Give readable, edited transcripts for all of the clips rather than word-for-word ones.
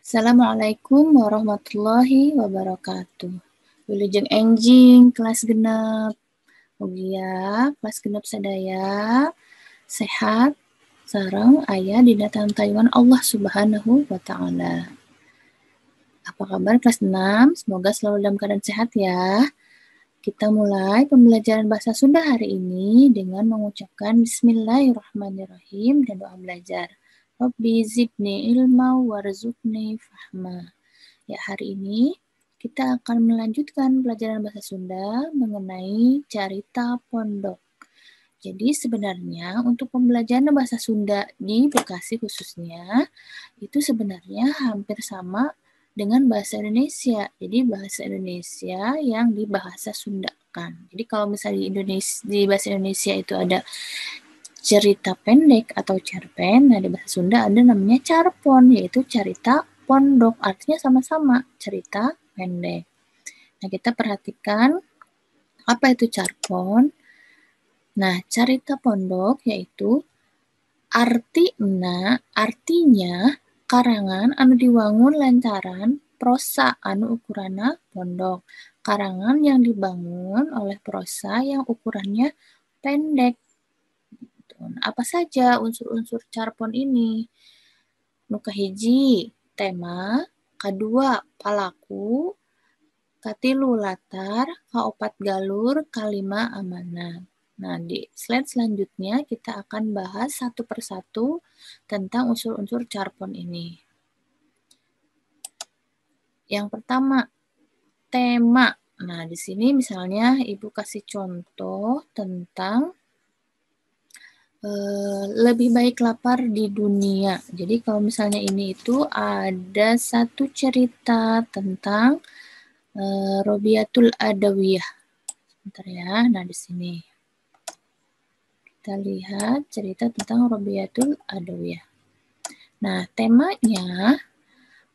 Assalamualaikum warahmatullahi wabarakatuh. Wilujeng enjing kelas genep. Mugia kelas genep sadaya sehat sareng aya dina tantayuan Allah Subhanahu wa taala. Apa kabar kelas 6? Semoga selalu dalam keadaan sehat ya. Kita mulai pembelajaran bahasa Sunda hari ini dengan mengucapkan Bismillahirrahmanirrahim dan doa belajar. Rabbi zidni ilma warzuqni fahma. Ya, hari ini kita akan melanjutkan pelajaran bahasa Sunda mengenai carita pondok. Jadi sebenarnya untuk pembelajaran bahasa Sunda di Bekasi khususnya itu sebenarnya hampir sama dengan bahasa Indonesia. Jadi bahasa Indonesia yang dibahasa Sundakan. Jadi kalau misalnya di bahasa Indonesia itu ada cerita pendek atau cerpen, nah di bahasa Sunda ada namanya carpon, yaitu cerita pondok, artinya sama-sama cerita pendek. Nah, kita perhatikan apa itu carpon. Nah, cerita pondok yaitu artinya karangan anu diwangun lantaran prosa anu ukurana pondok. Karangan yang dibangun oleh prosa yang ukurannya pendek. Apa saja unsur-unsur carpon ini? Nu kahiji tema, kadua palaku, katilu latar, kaopat galur, kalima amanat. Nah, di slide selanjutnya kita akan bahas satu persatu tentang unsur-unsur carpon ini. Yang pertama, tema. Nah, di sini misalnya Ibu kasih contoh tentang lebih baik lapar di dunia. Jadi kalau misalnya ini itu ada satu cerita tentang Robiatul Adawiyah. Sebentar ya. Nah, di sini kita lihat cerita tentang Robiatul Adawiyah. Nah, temanya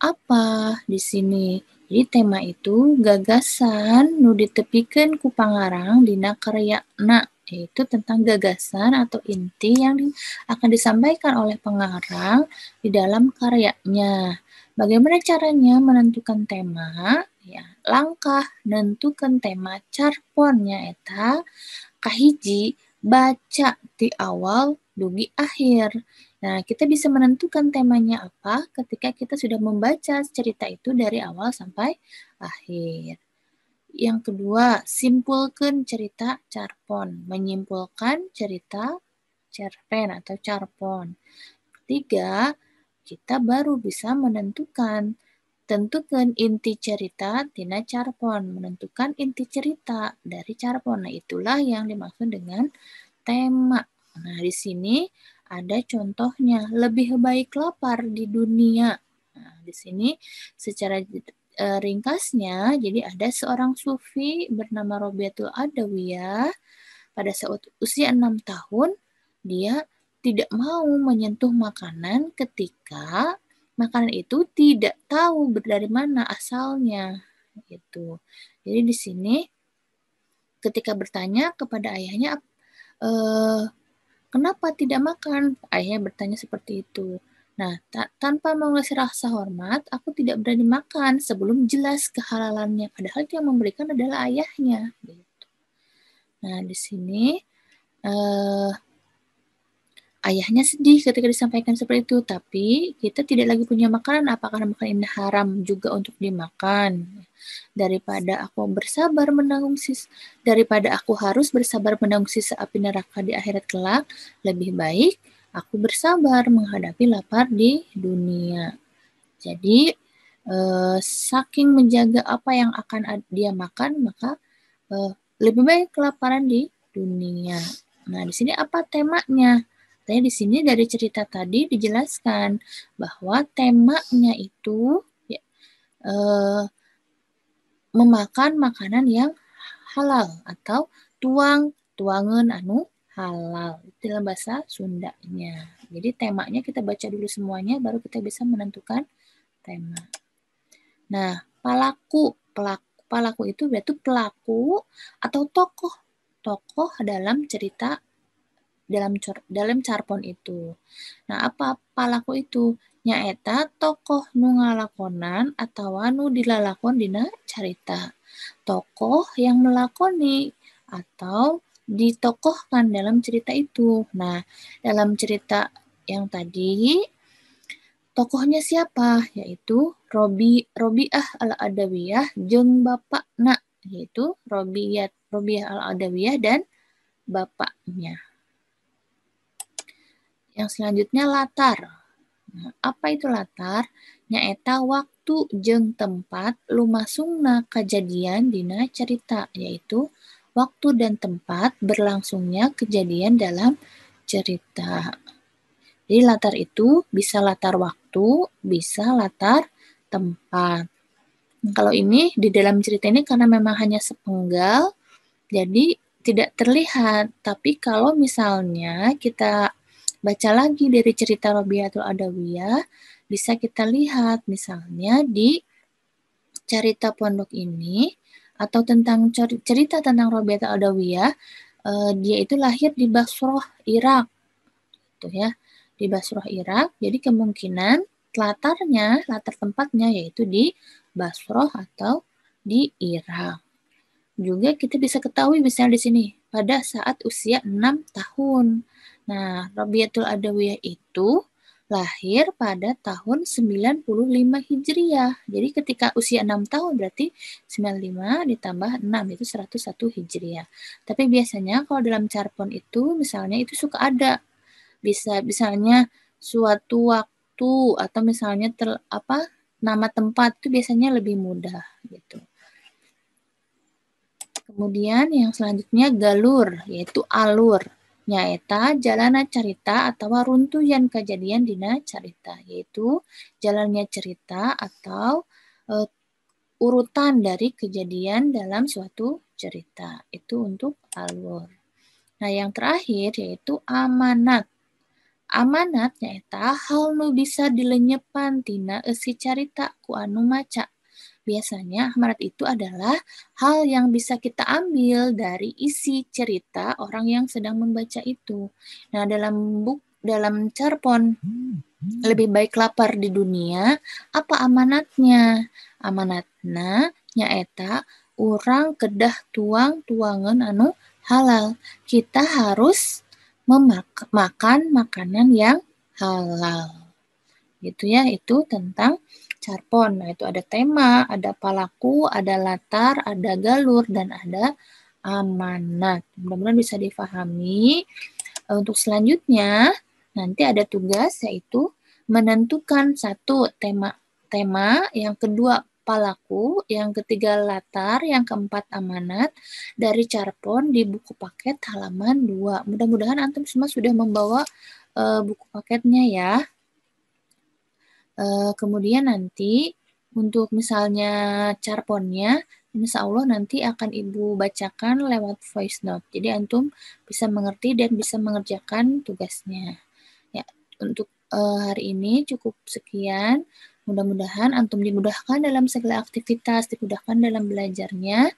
apa di sini? Jadi tema itu gagasan nu ditepikeun ku pangarang dina karyana, yaitu tentang gagasan atau inti yang akan disampaikan oleh pengarang di dalam karyanya. Bagaimana caranya menentukan tema? Ya, langkah nentukan tema carponnya eta kahiji baca di awal dugi akhir. Nah, kita bisa menentukan temanya apa ketika kita sudah membaca cerita itu dari awal sampai akhir. Yang kedua, simpulkan cerita carpon, menyimpulkan cerita cerpen atau carpon. Ketiga, kita baru bisa tentukan inti cerita tina carpon, menentukan inti cerita dari carpon. Nah, itulah yang dimaksud dengan tema. Nah, di sini ada contohnya, lebih baik lapar di dunia. Nah, di sini secara ringkasnya, jadi ada seorang sufi bernama Robiatul Adawiyah. Pada saat usia 6 tahun, dia tidak mau menyentuh makanan ketika makanan itu tidak tahu dari mana asalnya. Gitu. Jadi di sini ketika bertanya kepada ayahnya, kenapa tidak makan? Ayahnya bertanya seperti itu. Nah, tanpa mengasih rasa hormat, aku tidak berani makan sebelum jelas kehalalannya. Padahal yang memberikan adalah ayahnya. Gitu. Nah, di sini ayahnya sedih ketika disampaikan seperti itu, tapi kita tidak lagi punya makanan, apakah makanan ini haram juga untuk dimakan? Daripada aku harus bersabar menanggung sisa api neraka di akhirat kelak, lebih baik aku bersabar menghadapi lapar di dunia. Jadi saking menjaga apa yang akan dia makan, maka lebih baik kelaparan di dunia. Nah, di sini apa temanya? Di sini dari cerita tadi dijelaskan bahwa temanya itu memakan makanan yang halal atau tuangan anu halal. Itu dalam bahasa Sundanya. Jadi temanya kita baca dulu semuanya baru kita bisa menentukan tema. Nah, pelaku itu berarti pelaku atau tokoh dalam cerita dalam carpon itu. Nah, apa pelaku itu? nyaeta tokoh nu ngalakonan atawa nu dilalakon dina carita. Tokoh yang melakoni atau ditokohkan dalam cerita itu. Nah, dalam cerita yang tadi, tokohnya siapa? Yaitu Robiah al-Adawiyah jeung bapakna, yaitu Robiah al-Adawiyah dan bapaknya. Yang selanjutnya latar. Nah, apa itu latar? Nyaeta waktu jeung tempat lumasungna kejadian dina cerita, yaitu waktu dan tempat berlangsungnya kejadian dalam cerita. Jadi latar itu bisa latar waktu, bisa latar tempat. Nah, kalau ini di dalam cerita ini karena memang hanya sepenggal, jadi tidak terlihat. Tapi kalau misalnya kita baca lagi dari cerita Robiatul Adawiyah, bisa kita lihat misalnya di cerita pondok ini atau tentang cerita tentang Robiatul Adawiyah, dia itu lahir di Basrah, Irak, gitu ya, di Basrah, Irak. Jadi kemungkinan latar tempatnya yaitu di Basrah atau di Irak. Juga kita bisa ketahui misalnya di sini pada saat usia 6 tahun. Nah, Robiatul Adawiyah itu lahir pada tahun 95 Hijriah. Jadi ketika usia 6 tahun berarti 95 ditambah 6 itu 101 Hijriah. Tapi biasanya kalau dalam carpon itu misalnya itu suka ada bisa misalnya suatu waktu atau misalnya nama tempat itu biasanya lebih mudah gitu. Kemudian yang selanjutnya galur, yaitu alur. Nyaeta jalana carita atau runtuyan kejadian dina carita, yaitu jalannya cerita atau urutan dari kejadian dalam suatu cerita. Itu untuk alur. Nah, yang terakhir yaitu amanat. Amanat nyaeta hal nu bisa dilenyepan tina eusi carita ku anu maca. Biasanya amanat itu adalah hal yang bisa kita ambil dari isi cerita orang yang sedang membaca itu. Nah, dalam carpon lebih baik lapar di dunia, apa amanatnya? Amanatna nyaeta urang kedah tuangan anu halal. Kita harus makan makanan yang halal. Gitu ya, itu tentang carpon. Nah, itu ada tema, ada palaku, ada latar, ada galur, dan ada amanat. Mudah-mudahan bisa difahami. Untuk selanjutnya, nanti ada tugas yaitu menentukan satu tema, yang kedua palaku, yang ketiga latar, yang keempat amanat dari carpon di buku paket halaman 2. Mudah-mudahan antum semua sudah membawa buku paketnya ya. Kemudian nanti untuk misalnya carponnya, insya Allah nanti akan Ibu bacakan lewat voice note. Jadi antum bisa mengerti dan bisa mengerjakan tugasnya. Ya, untuk hari ini cukup sekian. Mudah-mudahan antum dimudahkan dalam segala aktivitas, dimudahkan dalam belajarnya.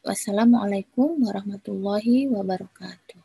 Wassalamualaikum warahmatullahi wabarakatuh.